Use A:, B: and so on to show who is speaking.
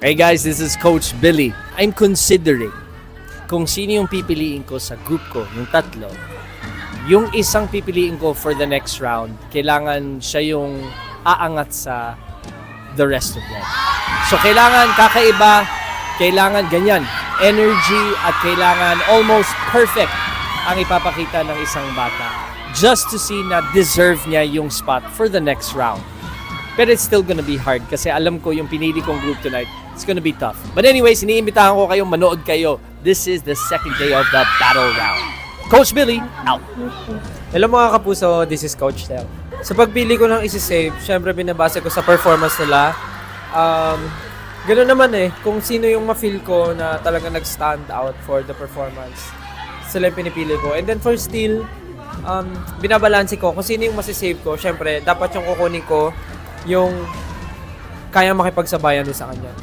A: Hey guys, this is Coach Billy. I'm considering kung sino yung pipiliin ko sa group ko, yung tatlo. Yung isang pipiliin ko for the next round, kailangan siya yung aangat sa the rest of them. So kailangan kakaiba, kailangan ganyan, energy at kailangan almost perfect ang ipapakita ng isang bata just to see na deserve niya yung spot for the next round. But it's still gonna be hard kasi alam ko yung pinili kong group tonight, it's gonna be tough. But anyways, iniimbitahan ko kayong manood kayo. This is the second day of the battle round. Coach Billy, out!
B: Hello mga kapuso, this is Coach Tel. Sa pagpili ko ng isi-save, syempre binabase ko sa performance nila. Ganoon naman kung sino yung ma-feel ko na talaga nag-stand out for the performance, sila yung pinipili ko. And then for steal, binabalanse ko kung sino yung masisave ko. Syempre, dapat yung kukunin ko yung kaya makipagsabayan doon sa kanya.